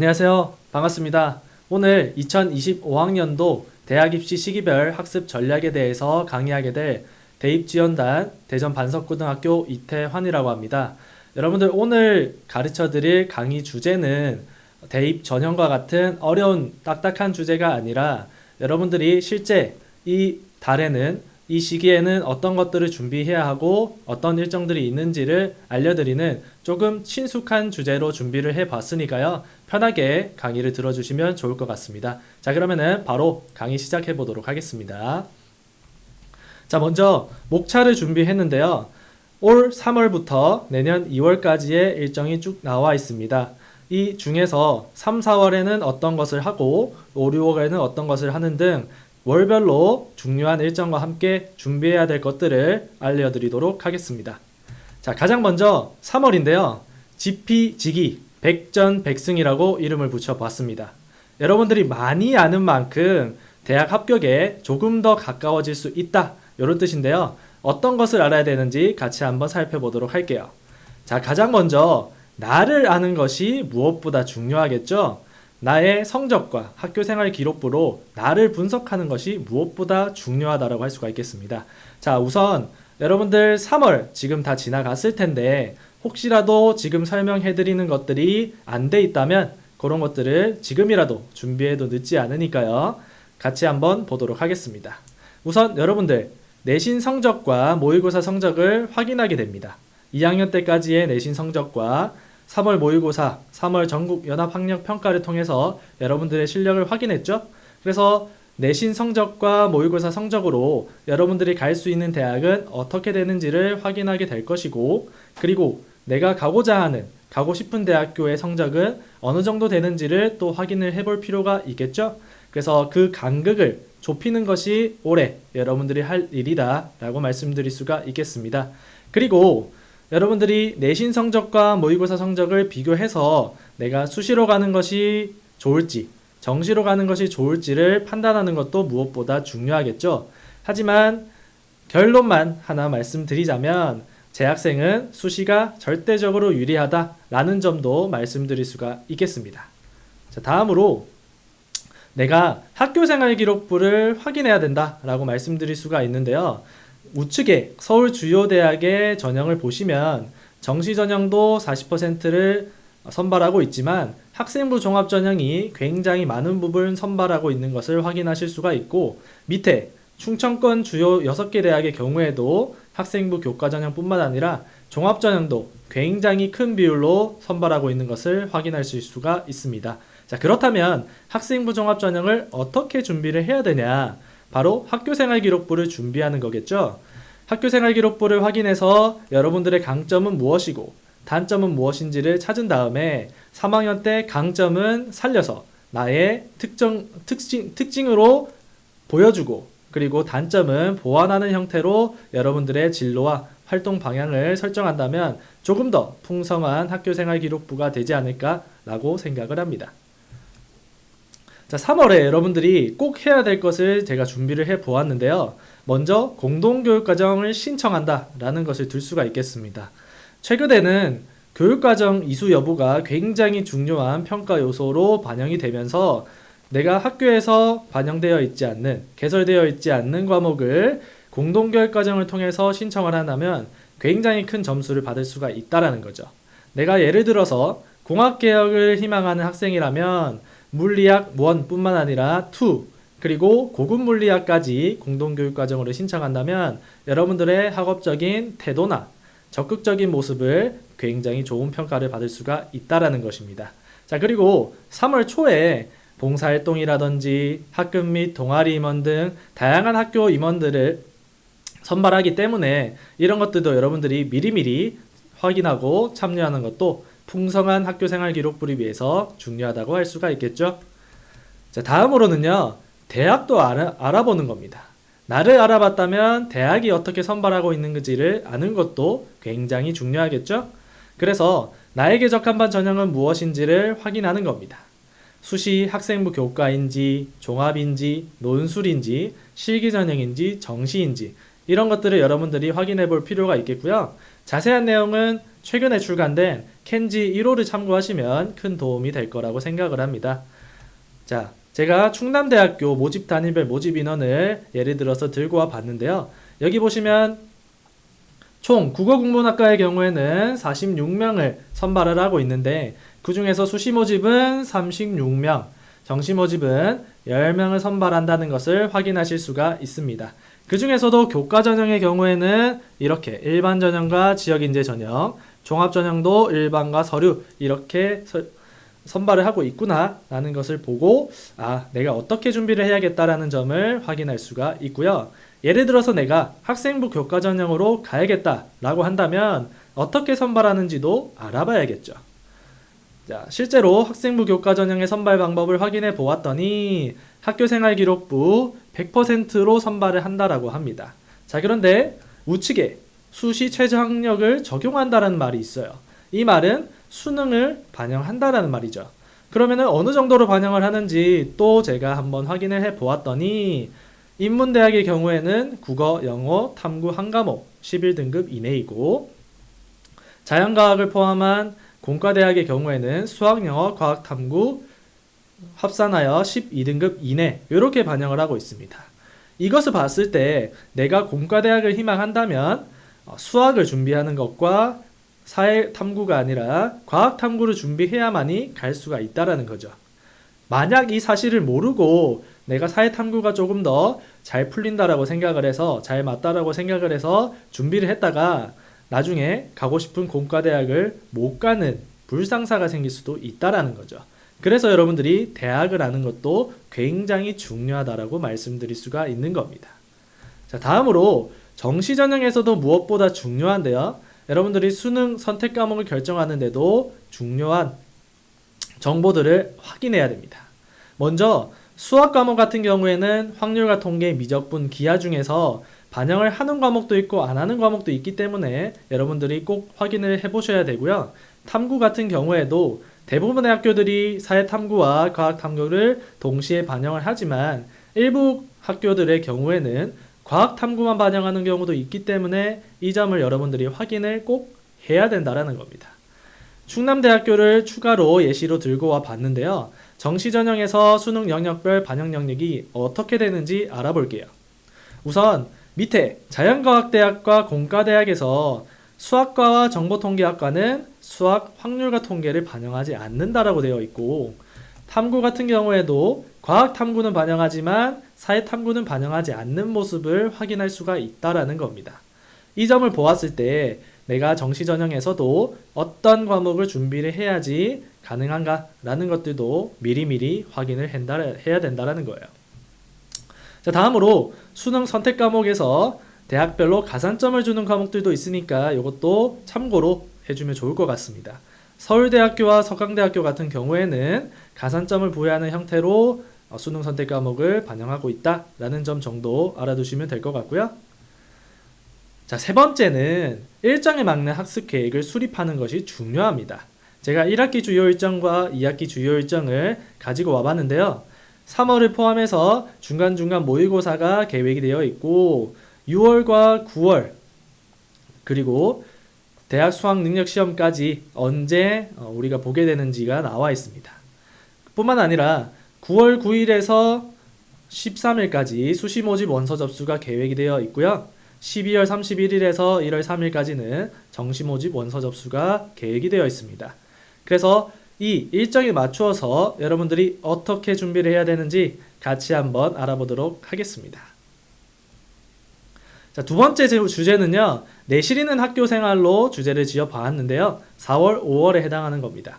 안녕하세요. 반갑습니다. 오늘 2025학년도 대학 입시 시기별 학습 전략에 대해서 강의하게 될 대입지원단 대전 반석고등학교 이태환이라고 합니다. 여러분들 오늘 가르쳐 드릴 강의 주제는 대입 전형과 같은 어려운 딱딱한 주제가 아니라 여러분들이 실제 이 달에는 이 시기에는 어떤 것들을 준비해야 하고 어떤 일정들이 있는지를 알려드리는 조금 친숙한 주제로 준비를 해봤으니까요. 편하게 강의를 들어주시면 좋을 것 같습니다. 자, 그러면은 바로 강의 시작해 보도록 하겠습니다. 자, 먼저 목차를 준비했는데요. 올 3월부터 내년 2월까지의 일정이 쭉 나와 있습니다. 이 중에서 3, 4월에는 어떤 것을 하고 5, 6월에는 어떤 것을 하는 등 월별로 중요한 일정과 함께 준비해야 될 것들을 알려드리도록 하겠습니다. 자, 가장 먼저 3월인데요. 지피지기, 백전백승이라고 이름을 붙여봤습니다. 여러분들이 많이 아는 만큼 대학 합격에 조금 더 가까워질 수 있다, 이런 뜻인데요. 어떤 것을 알아야 되는지 같이 한번 살펴보도록 할게요. 자, 가장 먼저 나를 아는 것이 무엇보다 중요하겠죠? 나의 성적과 학교생활 기록부로 나를 분석하는 것이 무엇보다 중요하다고 할 수가 있겠습니다. 자, 우선 여러분들 3월 지금 다 지나갔을 텐데 혹시라도 지금 설명해드리는 것들이 안 돼 있다면 그런 것들을 지금이라도 준비해도 늦지 않으니까요. 같이 한번 보도록 하겠습니다. 우선 여러분들 내신 성적과 모의고사 성적을 확인하게 됩니다. 2학년 때까지의 내신 성적과 3월 모의고사, 3월 전국연합학력평가를 통해서 여러분들의 실력을 확인했죠? 그래서 내신 성적과 모의고사 성적으로 여러분들이 갈 수 있는 대학은 어떻게 되는지를 확인하게 될 것이고, 그리고 내가 가고자 하는, 가고 싶은 대학교의 성적은 어느 정도 되는지를 또 확인을 해볼 필요가 있겠죠? 그래서 그 간극을 좁히는 것이 올해 여러분들이 할 일이다 라고 말씀드릴 수가 있겠습니다. 그리고 여러분들이 내신 성적과 모의고사 성적을 비교해서 내가 수시로 가는 것이 좋을지 정시로 가는 것이 좋을지를 판단하는 것도 무엇보다 중요하겠죠. 하지만 결론만 하나 말씀드리자면 재학생은 수시가 절대적으로 유리하다라는 점도 말씀드릴 수가 있겠습니다. 자, 다음으로 내가 학교생활 기록부를 확인해야 된다라고 말씀드릴 수가 있는데요. 우측에 서울 주요 대학의 전형을 보시면 정시 전형도 40%를 선발하고 있지만 학생부 종합 전형이 굉장히 많은 부분 선발하고 있는 것을 확인하실 수가 있고, 밑에 충청권 주요 6개 대학의 경우에도 학생부 교과 전형뿐만 아니라 종합 전형도 굉장히 큰 비율로 선발하고 있는 것을 확인하실 수가 있습니다. 자, 그렇다면 학생부 종합 전형을 어떻게 준비를 해야 되냐? 바로 학교생활 기록부를 준비하는 거겠죠. 학교생활 기록부를 확인해서 여러분들의 강점은 무엇이고 단점은 무엇인지를 찾은 다음에 3학년 때 강점은 살려서 나의 특징으로 보여주고, 그리고 단점은 보완하는 형태로 여러분들의 진로와 활동 방향을 설정한다면 조금 더 풍성한 학교생활 기록부가 되지 않을까라고 생각을 합니다. 자, 3월에 여러분들이 꼭 해야 될 것을 제가 준비를 해 보았는데요. 먼저 공동교육과정을 신청한다 라는 것을 들 수가 있겠습니다. 최근에는 교육과정 이수 여부가 굉장히 중요한 평가 요소로 반영이 되면서 내가 학교에서 반영되어 있지 않는, 개설되어 있지 않는 과목을 공동교육과정을 통해서 신청을 한다면 굉장히 큰 점수를 받을 수가 있다라는 거죠. 내가 예를 들어서 공학개혁을 희망하는 학생이라면 물리학 1뿐만 아니라 2, 그리고 고급 물리학까지 공동교육과정으로 신청한다면 여러분들의 학업적인 태도나 적극적인 모습을 굉장히 좋은 평가를 받을 수가 있다라는 것입니다. 자, 그리고 3월 초에 봉사활동이라든지 학급 및 동아리 임원 등 다양한 학교 임원들을 선발하기 때문에 이런 것들도 여러분들이 미리미리 확인하고 참여하는 것도 풍성한 학교생활 기록부를 위해서 중요하다고 할 수가 있겠죠. 자, 다음으로는요, 대학도 알아보는 겁니다. 나를 알아봤다면 대학이 어떻게 선발하고 있는지를 아는 것도 굉장히 중요하겠죠. 그래서 나에게 적합한 전형은 무엇인지를 확인하는 겁니다. 수시 학생부 교과인지 종합인지 논술인지 실기전형인지 정시인지 이런 것들을 여러분들이 확인해 볼 필요가 있겠고요. 자세한 내용은 최근에 출간된 켄지 1호를 참고하시면 큰 도움이 될 거라고 생각을 합니다. 자, 제가 충남대학교 모집 단위별 모집 인원을 예를 들어서 들고 와 봤는데요. 여기 보시면 총 국어국문학과의 경우에는 46명을 선발을 하고 있는데 그 중에서 수시 모집은 36명, 정시 모집은 10명을 선발한다는 것을 확인하실 수가 있습니다. 그 중에서도 교과 전형의 경우에는 이렇게 일반 전형과 지역인재 전형, 종합 전형도 일반과 서류 이렇게 선발을 하고 있구나 라는 것을 보고 내가 어떻게 준비를 해야겠다라는 점을 확인할 수가 있고요. 예를 들어서 내가 학생부 교과 전형으로 가야겠다 라고 한다면 어떻게 선발하는지도 알아봐야겠죠. 자, 실제로 학생부 교과 전형의 선발 방법을 확인해 보았더니 학교생활기록부 100%로 선발을 한다라고 합니다. 자, 그런데 우측에 수시 최저학력을 적용한다라는 말이 있어요. 이 말은 수능을 반영한다라는 말이죠. 그러면은 어느 정도로 반영을 하는지 또 제가 한번 확인을 해 보았더니 인문대학의 경우에는 국어, 영어, 탐구 한 과목 11등급 이내이고 자연과학을 포함한 공과대학의 경우에는 수학, 영어, 과학, 탐구 합산하여 12등급 이내 이렇게 반영을 하고 있습니다. 이것을 봤을 때 내가 공과대학을 희망한다면 수학을 준비하는 것과 사회 탐구가 아니라 과학 탐구를 준비해야만이 갈 수가 있다라는 거죠. 만약 이 사실을 모르고 내가 사회 탐구가 조금 더 잘 풀린다라고 생각을 해서 잘 맞다라고 생각을 해서 준비를 했다가 나중에 가고 싶은 공과대학을 못 가는 불상사가 생길 수도 있다라는 거죠. 그래서 여러분들이 대학을 아는 것도 굉장히 중요하다라고 말씀드릴 수가 있는 겁니다. 자, 다음으로 정시 전형에서도 무엇보다 중요한데요. 여러분들이 수능 선택 과목을 결정하는데도 중요한 정보들을 확인해야 됩니다. 먼저 수학 과목 같은 경우에는 확률과 통계, 미적분, 기하 중에서 반영을 하는 과목도 있고 안 하는 과목도 있기 때문에 여러분들이 꼭 확인을 해보셔야 되고요. 탐구 같은 경우에도 대부분의 학교들이 사회탐구와 과학탐구를 동시에 반영을 하지만 일부 학교들의 경우에는 과학탐구만 반영하는 경우도 있기 때문에 이 점을 여러분들이 확인을 꼭 해야 된다는 겁니다. 충남대학교를 추가로 예시로 들고 와 봤는데요. 정시 전형에서 수능 영역별 반영 영역이 어떻게 되는지 알아볼게요. 우선 밑에 자연과학대학과 공과대학에서 수학과와 정보통계학과는 수학 확률과 통계를 반영하지 않는다라고 되어 있고 탐구 같은 경우에도 과학탐구는 반영하지만 사회탐구는 반영하지 않는 모습을 확인할 수가 있다라는 겁니다. 이 점을 보았을 때 내가 정시 전형에서도 어떤 과목을 준비를 해야지 가능한가 라는 것들도 미리미리 확인을 해야 된다는 거예요. 자, 다음으로 수능 선택 과목에서 대학별로 가산점을 주는 과목들도 있으니까 이것도 참고로 해주면 좋을 것 같습니다. 서울대학교와 서강대학교 같은 경우에는 가산점을 부여하는 형태로 수능 선택 과목을 반영하고 있다라는 점 정도 알아두시면 될 것 같고요. 자, 세 번째는 일정에 맞는 학습 계획을 수립하는 것이 중요합니다. 제가 1학기 주요 일정과 2학기 주요 일정을 가지고 와봤는데요. 3월을 포함해서 중간중간 모의고사가 계획이 되어 있고 6월과 9월 그리고 대학 수학 능력 시험까지 언제 우리가 보게 되는지가 나와 있습니다. 뿐만 아니라 9월 9일에서 13일까지 수시 모집 원서 접수가 계획이 되어 있고요. 12월 31일에서 1월 3일까지는 정시 모집 원서 접수가 계획이 되어 있습니다. 그래서 이 일정에 맞추어서 여러분들이 어떻게 준비를 해야 되는지 같이 한번 알아보도록 하겠습니다. 자, 두 번째 주제는요. 내실 있는 학교 생활로 주제를 지어 봤는데요. 4월, 5월에 해당하는 겁니다.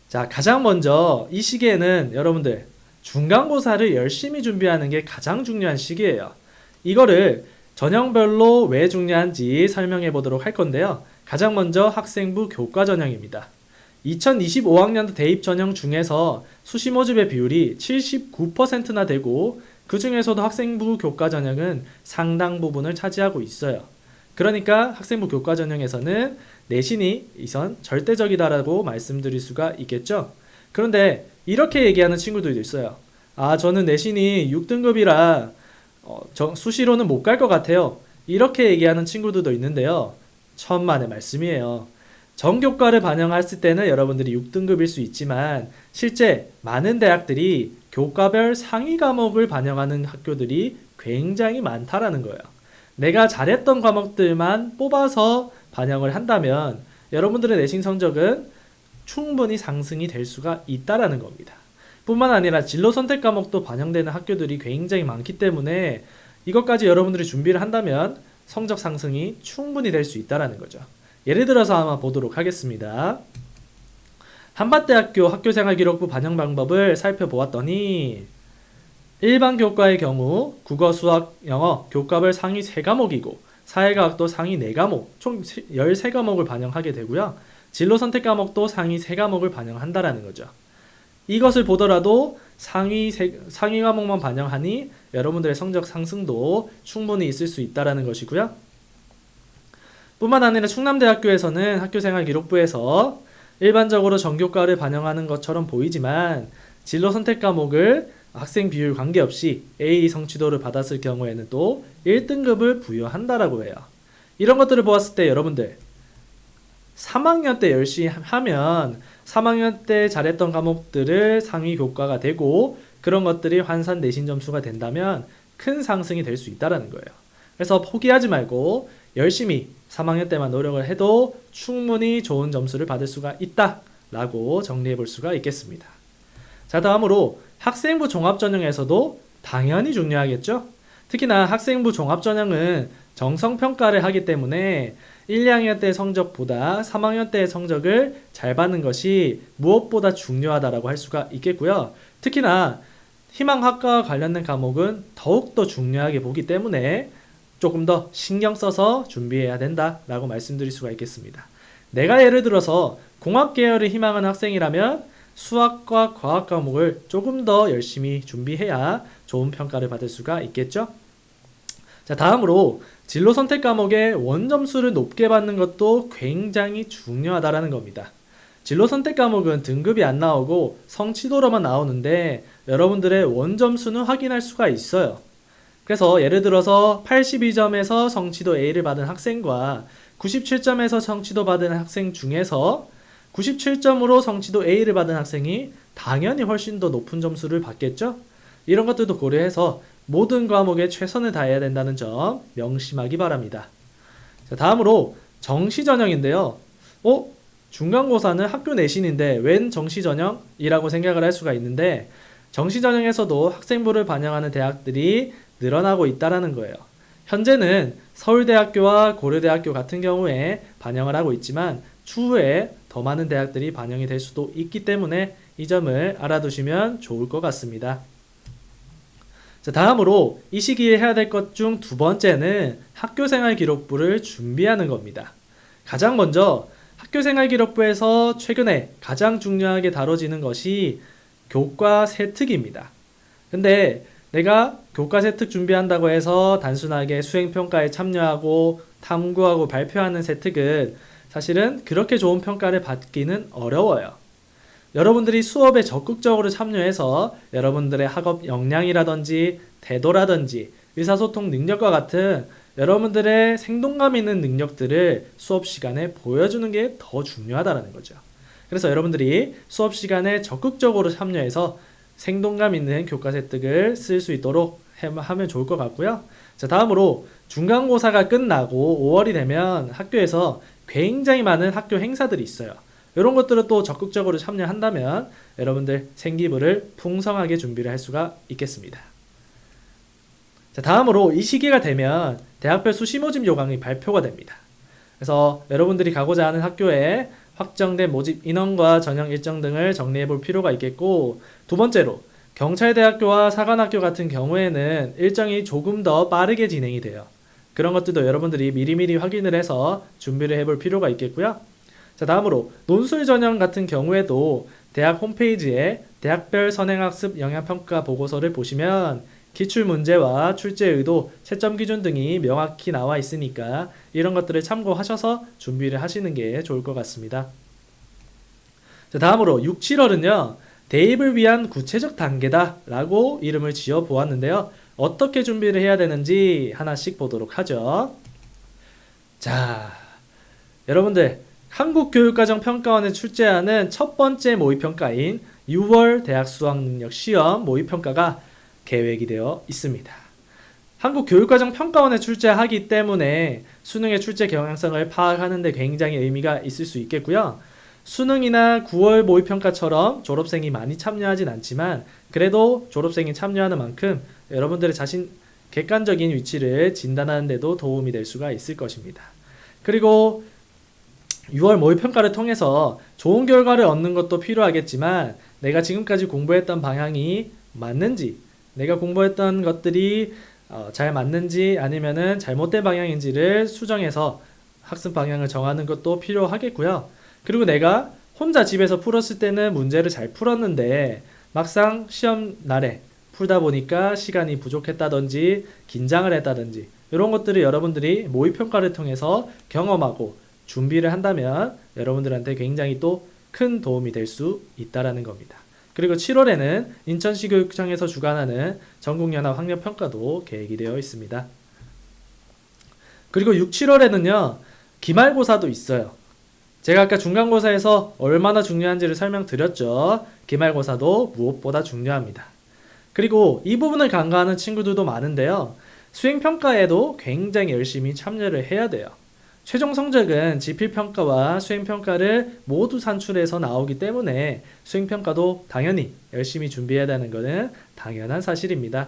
자, 가장 먼저 이 시기에는 여러분들 중간고사를 열심히 준비하는 게 가장 중요한 시기예요. 이거를 전형별로 왜 중요한지 설명해 보도록 할 건데요. 가장 먼저 학생부 교과 전형입니다. 2025학년도 대입 전형 중에서 수시 모집의 비율이 79%나 되고 그 중에서도 학생부 교과 전형은 상당 부분을 차지하고 있어요. 그러니까 학생부 교과 전형에서는 내신이 이선 절대적이다라고 말씀드릴 수가 있겠죠. 그런데 이렇게 얘기하는 친구들도 있어요. 저는 내신이 6등급이라 수시로는 못 갈 것 같아요. 이렇게 얘기하는 친구들도 있는데요. 천만의 말씀이에요. 전교과를 반영했을 때는 여러분들이 6등급일 수 있지만 실제 많은 대학들이 교과별 상위 과목을 반영하는 학교들이 굉장히 많다라는 거예요. 내가 잘했던 과목들만 뽑아서 반영을 한다면 여러분들의 내신 성적은 충분히 상승이 될 수가 있다라는 겁니다. 뿐만 아니라 진로 선택 과목도 반영되는 학교들이 굉장히 많기 때문에 이것까지 여러분들이 준비를 한다면 성적 상승이 충분히 될 수 있다라는 거죠. 예를 들어서 한번 보도록 하겠습니다. 한밭대학교 학교생활기록부 반영 방법을 살펴보았더니 일반 교과의 경우 국어, 수학, 영어 교과별 상위 3과목이고 사회과학도 상위 4과목 총 13과목을 반영하게 되고요. 진로 선택 과목도 상위 3과목을 반영한다라는 거죠. 이것을 보더라도 상위 과목만 반영하니 여러분들의 성적 상승도 충분히 있을 수 있다라는 것이고요. 뿐만 아니라 충남대학교에서는 학교생활기록부에서 일반적으로 전교과를 반영하는 것처럼 보이지만 진로 선택 과목을 학생 비율 관계없이 A 성취도를 받았을 경우에는 또 1등급을 부여한다라고 해요. 이런 것들을 보았을 때 여러분들 3학년 때 열심히 하면 3학년 때 잘했던 과목들을 상위 교과가 되고 그런 것들이 환산 내신 점수가 된다면 큰 상승이 될 수 있다는 거예요. 그래서 포기하지 말고 열심히 3학년 때만 노력을 해도 충분히 좋은 점수를 받을 수가 있다라고 정리해 볼 수가 있겠습니다. 자, 다음으로 학생부 종합전형에서도 당연히 중요하겠죠? 특히나 학생부 종합전형은 정성평가를 하기 때문에 1, 2학년 때 성적보다 3학년 때의 성적을 잘 받는 것이 무엇보다 중요하다고 할 수가 있겠고요. 특히나 희망학과와 관련된 과목은 더욱더 중요하게 보기 때문에 조금 더 신경 써서 준비해야 된다라고 말씀드릴 수가 있겠습니다. 내가 예를 들어서 공학 계열을 희망하는 학생이라면 수학과 과학 과목을 조금 더 열심히 준비해야 좋은 평가를 받을 수가 있겠죠? 자, 다음으로 진로 선택 과목의 원점수를 높게 받는 것도 굉장히 중요하다라는 겁니다. 진로 선택 과목은 등급이 안 나오고 성취도로만 나오는데 여러분들의 원점수는 확인할 수가 있어요. 그래서 예를 들어서 82점에서 성취도 A를 받은 학생과 97점에서 성취도 받은 학생 중에서 97점으로 성취도 A를 받은 학생이 당연히 훨씬 더 높은 점수를 받겠죠? 이런 것들도 고려해서 모든 과목에 최선을 다해야 된다는 점 명심하기 바랍니다. 자, 다음으로 정시전형인데요. 중간고사는 학교 내신인데 웬 정시전형이라고 생각을 할 수가 있는데 정시전형에서도 학생부를 반영하는 대학들이 늘어나고 있다는 거예요. 현재는 서울대학교와 고려대학교 같은 경우에 반영을 하고 있지만 추후에 더 많은 대학들이 반영이 될 수도 있기 때문에 이 점을 알아두시면 좋을 것 같습니다. 자, 다음으로 이 시기에 해야 될 것 중 두 번째는 학교생활 기록부를 준비하는 겁니다. 가장 먼저 학교생활 기록부에서 최근에 가장 중요하게 다뤄지는 것이 교과 세특입니다. 근데 내가 교과 세특 준비한다고 해서 단순하게 수행평가에 참여하고 탐구하고 발표하는 세특은 사실은 그렇게 좋은 평가를 받기는 어려워요. 여러분들이 수업에 적극적으로 참여해서 여러분들의 학업 역량이라든지 태도라든지 의사소통 능력과 같은 여러분들의 생동감 있는 능력들을 수업 시간에 보여주는 게 더 중요하다는 거죠. 그래서 여러분들이 수업 시간에 적극적으로 참여해서 생동감 있는 교과 세특을 쓸 수 있도록 하면 좋을 것 같고요. 자, 다음으로 중간고사가 끝나고 5월이 되면 학교에서 굉장히 많은 학교 행사들이 있어요. 이런 것들을 또 적극적으로 참여한다면 여러분들 생기부를 풍성하게 준비를 할 수가 있겠습니다. 자, 다음으로 이 시기가 되면 대학별 수시 모집 요강이 발표가 됩니다. 그래서 여러분들이 가고자 하는 학교에 확정된 모집 인원과 전형 일정 등을 정리해 볼 필요가 있겠고, 두 번째로 경찰대학교와 사관학교 같은 경우에는 일정이 조금 더 빠르게 진행이 돼요. 그런 것들도 여러분들이 미리미리 확인을 해서 준비를 해볼 필요가 있겠고요. 자, 다음으로 논술 전형 같은 경우에도 대학 홈페이지에 대학별 선행학습 영향평가 보고서를 보시면 기출문제와 출제 의도, 채점 기준 등이 명확히 나와 있으니까 이런 것들을 참고하셔서 준비를 하시는 게 좋을 것 같습니다. 자, 다음으로 6, 7월은요. 대입을 위한 구체적 단계다 라고 이름을 지어 보았는데요. 어떻게 준비를 해야 되는지 하나씩 보도록 하죠. 자, 여러분들 한국교육과정평가원에 출제하는 첫 번째 모의평가인 6월 대학 수학능력시험 모의평가가 계획이 되어 있습니다. 한국교육과정평가원에 출제하기 때문에 수능의 출제 경향성을 파악하는 데 굉장히 의미가 있을 수 있겠고요. 수능이나 9월 모의평가처럼 졸업생이 많이 참여하진 않지만 그래도 졸업생이 참여하는 만큼 여러분들의 자신 객관적인 위치를 진단하는 데도 도움이 될 수가 있을 것입니다. 그리고 6월 모의평가를 통해서 좋은 결과를 얻는 것도 필요하겠지만 내가 지금까지 공부했던 방향이 맞는지, 내가 공부했던 것들이 잘 맞는지 아니면은 잘못된 방향인지를 수정해서 학습 방향을 정하는 것도 필요하겠고요. 그리고 내가 혼자 집에서 풀었을 때는 문제를 잘 풀었는데 막상 시험 날에 풀다 보니까 시간이 부족했다든지 긴장을 했다든지 이런 것들을 여러분들이 모의평가를 통해서 경험하고 준비를 한다면 여러분들한테 굉장히 또 큰 도움이 될 수 있다라는 겁니다. 그리고 7월에는 인천시 교육청에서 주관하는 전국연합 학력평가도 계획이 되어 있습니다. 그리고 6, 7월에는요 기말고사도 있어요. 제가 아까 중간고사에서 얼마나 중요한지를 설명드렸죠. 기말고사도 무엇보다 중요합니다. 그리고 이 부분을 간과하는 친구들도 많은데요. 수행평가에도 굉장히 열심히 참여를 해야 돼요. 최종 성적은 지필평가와 수행평가를 모두 산출해서 나오기 때문에 수행평가도 당연히 열심히 준비해야 되는 것은 당연한 사실입니다.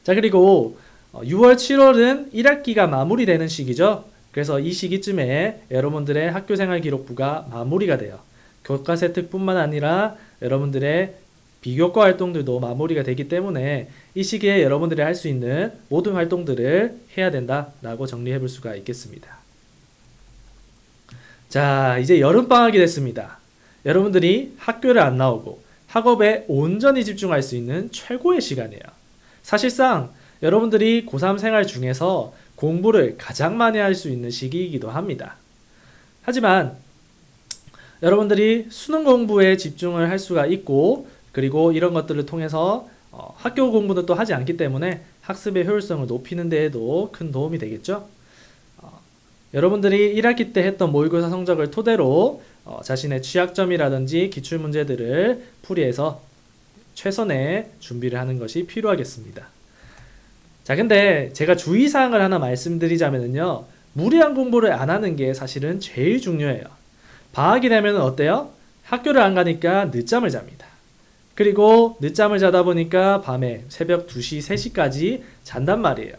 자, 그리고 6월, 7월은 1학기가 마무리되는 시기죠. 그래서 이 시기쯤에 여러분들의 학교생활 기록부가 마무리가 돼요. 교과세 특뿐만 아니라 여러분들의 비교과 활동들도 마무리가 되기 때문에 이 시기에 여러분들이 할 수 있는 모든 활동들을 해야 된다라고 정리해 볼 수가 있겠습니다. 자, 이제 여름방학이 됐습니다. 여러분들이 학교를 안 나오고 학업에 온전히 집중할 수 있는 최고의 시간이에요. 사실상 여러분들이 고3 생활 중에서 공부를 가장 많이 할 수 있는 시기이기도 합니다. 하지만 여러분들이 수능 공부에 집중을 할 수가 있고 그리고 이런 것들을 통해서 학교 공부는 또 하지 않기 때문에 학습의 효율성을 높이는 데에도 큰 도움이 되겠죠. 여러분들이 1학기 때 했던 모의고사 성적을 토대로 자신의 취약점이라든지 기출문제들을 풀이해서 최선의 준비를 하는 것이 필요하겠습니다. 자, 근데 제가 주의사항을 하나 말씀드리자면요. 무리한 공부를 안 하는 게 사실은 제일 중요해요. 방학이 되면 어때요? 학교를 안 가니까 늦잠을 잡니다. 그리고 늦잠을 자다 보니까 밤에 새벽 2시, 3시까지 잔단 말이에요.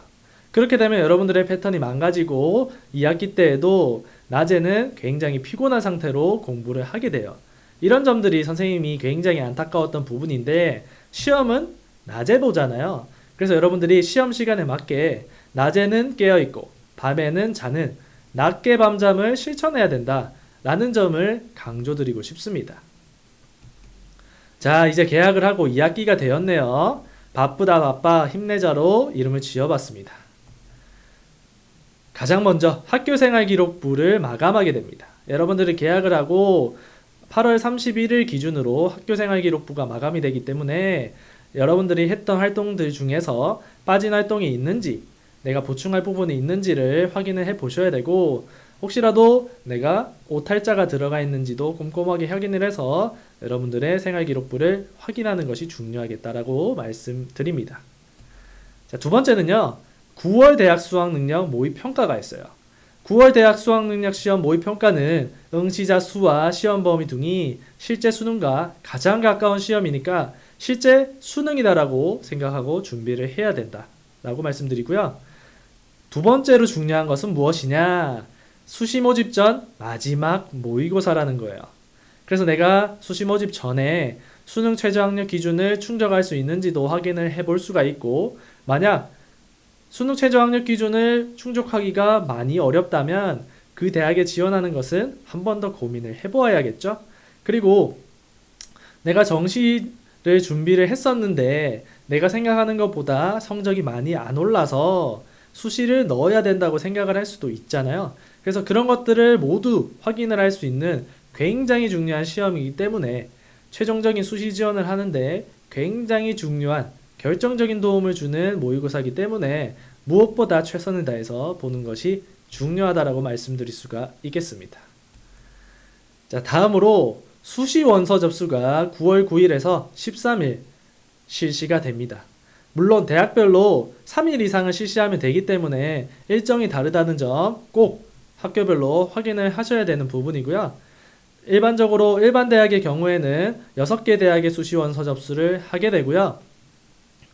그렇게 되면 여러분들의 패턴이 망가지고 2학기 때에도 낮에는 굉장히 피곤한 상태로 공부를 하게 돼요. 이런 점들이 선생님이 굉장히 안타까웠던 부분인데 시험은 낮에 보잖아요. 그래서 여러분들이 시험 시간에 맞게 낮에는 깨어있고 밤에는 자는 낮게 밤잠을 실천해야 된다라는 점을 강조드리고 싶습니다. 자, 이제 개학을 하고 2학기가 되었네요. 바쁘다 바빠 힘내자로 이름을 지어봤습니다. 가장 먼저 학교생활 기록부를 마감하게 됩니다. 여러분들이 개학을 하고 8월 31일 기준으로 학교생활 기록부가 마감이 되기 때문에 여러분들이 했던 활동들 중에서 빠진 활동이 있는지 내가 보충할 부분이 있는지를 확인을 해 보셔야 되고 혹시라도 내가 오탈자가 들어가 있는지도 꼼꼼하게 확인을 해서 여러분들의 생활 기록부를 확인하는 것이 중요하겠다라고 말씀드립니다. 자, 두 번째는요. 9월 대학 수학능력 모의평가가 있어요. 9월 대학 수학능력 시험 모의평가는 응시자 수와 시험 범위 등이 실제 수능과 가장 가까운 시험이니까 실제 수능이다라고 생각하고 준비를 해야 된다라고 말씀드리고요. 두 번째로 중요한 것은 무엇이냐? 수시 모집 전 마지막 모의고사라는 거예요. 그래서 내가 수시 모집 전에 수능 최저학력 기준을 충족할 수 있는지도 확인을 해볼 수가 있고 만약 수능 최저학력 기준을 충족하기가 많이 어렵다면 그 대학에 지원하는 것은 한 번 더 고민을 해보아야겠죠. 그리고 내가 정시를 준비를 했었는데 내가 생각하는 것보다 성적이 많이 안 올라서 수시를 넣어야 된다고 생각을 할 수도 있잖아요. 그래서 그런 것들을 모두 확인을 할 수 있는 굉장히 중요한 시험이기 때문에 최종적인 수시 지원을 하는데 굉장히 중요한 결정적인 도움을 주는 모의고사이기 때문에 무엇보다 최선을 다해서 보는 것이 중요하다라고 말씀드릴 수가 있겠습니다. 자, 다음으로 수시 원서 접수가 9월 9일에서 13일 실시가 됩니다. 물론 대학별로 3일 이상을 실시하면 되기 때문에 일정이 다르다는 점 꼭 학교별로 확인을 하셔야 되는 부분이고요. 일반적으로 일반 대학의 경우에는 6개 대학의 수시 원서 접수를 하게 되고요.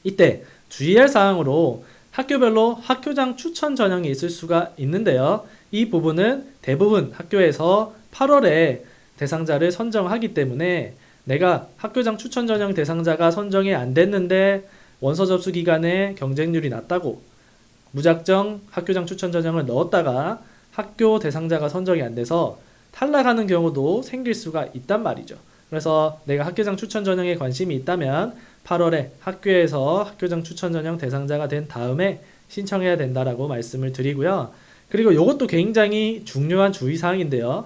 이때 주의할 사항으로 학교별로 학교장 추천 전형이 있을 수가 있는데요. 이 부분은 대부분 학교에서 8월에 대상자를 선정하기 때문에 내가 학교장 추천 전형 대상자가 선정이 안 됐는데 원서 접수 기간에 경쟁률이 낮다고 무작정 학교장 추천 전형을 넣었다가 학교 대상자가 선정이 안 돼서 탈락하는 경우도 생길 수가 있단 말이죠. 그래서 내가 학교장 추천 전형에 관심이 있다면 8월에 학교에서 학교장 추천 전형 대상자가 된 다음에 신청해야 된다라고 말씀을 드리고요. 그리고 이것도 굉장히 중요한 주의사항인데요.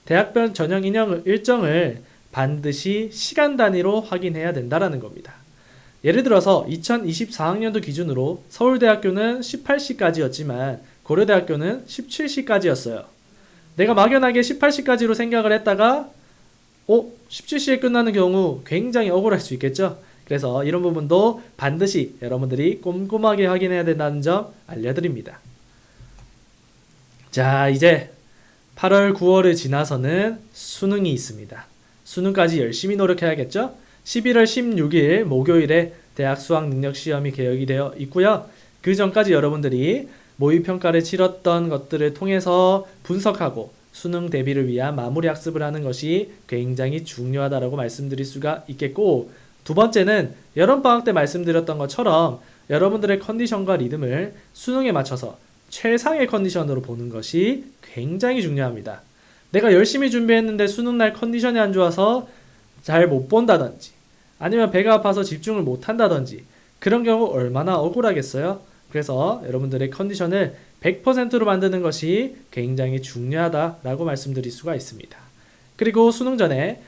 대학별 전형 일정을 반드시 시간 단위로 확인해야 된다라는 겁니다. 예를 들어서 2024학년도 기준으로 서울대학교는 18시까지였지만 고려대학교는 17시까지였어요. 내가 막연하게 18시까지로 생각을 했다가 17시에 끝나는 경우 굉장히 억울할 수 있겠죠. 그래서 이런 부분도 반드시 여러분들이 꼼꼼하게 확인해야 된다는 점 알려드립니다. 자, 이제 8월, 9월을 지나서는 수능이 있습니다. 수능까지 열심히 노력해야겠죠? 11월 16일 목요일에 대학 수학능력시험이 개혁이 되어 있고요. 그 전까지 여러분들이 모의평가를 치렀던 것들을 통해서 분석하고 수능 대비를 위한 마무리 학습을 하는 것이 굉장히 중요하다고 말씀드릴 수가 있겠고, 두 번째는 여름방학 때 말씀드렸던 것처럼 여러분들의 컨디션과 리듬을 수능에 맞춰서 최상의 컨디션으로 보는 것이 굉장히 중요합니다. 내가 열심히 준비했는데 수능날 컨디션이 안 좋아서 잘 못 본다든지 아니면 배가 아파서 집중을 못 한다든지 그런 경우 얼마나 억울하겠어요? 그래서 여러분들의 컨디션을 100%로 만드는 것이 굉장히 중요하다라고 말씀드릴 수가 있습니다. 그리고 수능 전에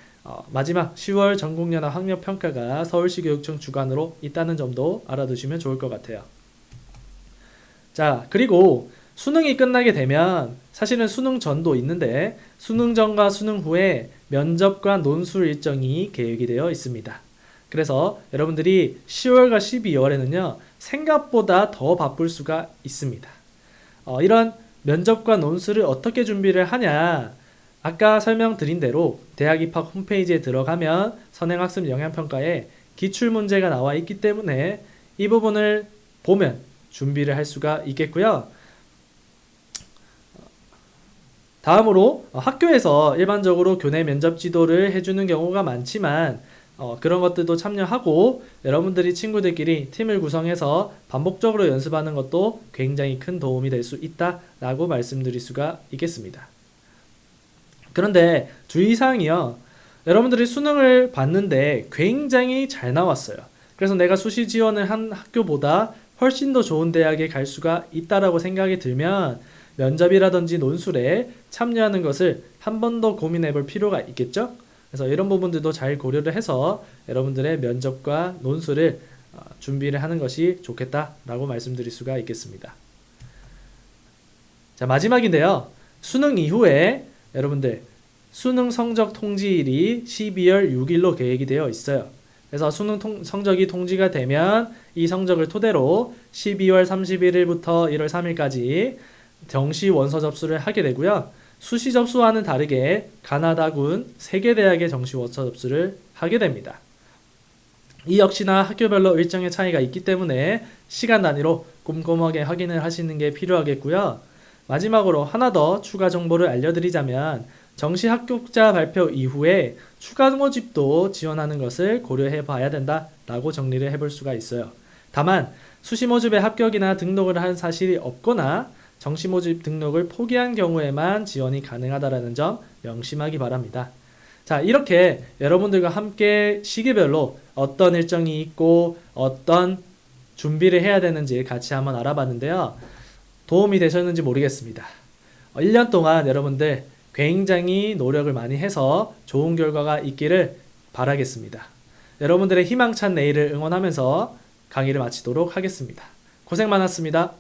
마지막 10월 전국연합 학력평가가 서울시 교육청 주관으로 있다는 점도 알아두시면 좋을 것 같아요. 자, 그리고 수능이 끝나게 되면 사실은 수능 전도 있는데 수능 전과 수능 후에 면접과 논술 일정이 계획이 되어 있습니다. 그래서 여러분들이 10월과 12월에는요 생각보다 더 바쁠 수가 있습니다. 이런 면접과 논술을 어떻게 준비를 하냐, 아까 설명드린 대로 대학 입학 홈페이지에 들어가면 선행학습 영향평가에 기출문제가 나와 있기 때문에 이 부분을 보면 준비를 할 수가 있겠고요. 다음으로 학교에서 일반적으로 교내 면접 지도를 해주는 경우가 많지만 그런 것들도 참여하고 여러분들이 친구들끼리 팀을 구성해서 반복적으로 연습하는 것도 굉장히 큰 도움이 될 수 있다라고 말씀드릴 수가 있겠습니다. 그런데 주의사항이요. 여러분들이 수능을 봤는데 굉장히 잘 나왔어요. 그래서 내가 수시 지원을 한 학교보다 훨씬 더 좋은 대학에 갈 수가 있다라고 생각이 들면 면접이라든지 논술에 참여하는 것을 한 번 더 고민해 볼 필요가 있겠죠? 그래서 이런 부분들도 잘 고려를 해서 여러분들의 면접과 논술을 준비를 하는 것이 좋겠다라고 말씀드릴 수가 있겠습니다. 자, 마지막인데요. 수능 이후에 여러분들 수능 성적 통지일이 12월 6일로 계획이 되어 있어요. 그래서 수능 성적이 통지가 되면 이 성적을 토대로 12월 31일부터 1월 3일까지 정시 원서 접수를 하게 되고요. 수시 접수와는 다르게 가나다군 3개 대학의 정시 원서 접수를 하게 됩니다. 이 역시나 학교별로 일정의 차이가 있기 때문에 시간 단위로 꼼꼼하게 확인을 하시는 게 필요하겠고요. 마지막으로 하나 더 추가 정보를 알려드리자면 정시 합격자 발표 이후에 추가 모집도 지원하는 것을 고려해 봐야 된다라고 정리를 해볼 수가 있어요. 다만 수시 모집에 합격이나 등록을 한 사실이 없거나 정시 모집 등록을 포기한 경우에만 지원이 가능하다는 점 명심하기 바랍니다. 자, 이렇게 여러분들과 함께 시기별로 어떤 일정이 있고 어떤 준비를 해야 되는지 같이 한번 알아봤는데요. 도움이 되셨는지 모르겠습니다. 1년 동안 여러분들 굉장히 노력을 많이 해서 좋은 결과가 있기를 바라겠습니다. 여러분들의 희망찬 내일을 응원하면서 강의를 마치도록 하겠습니다. 고생 많았습니다.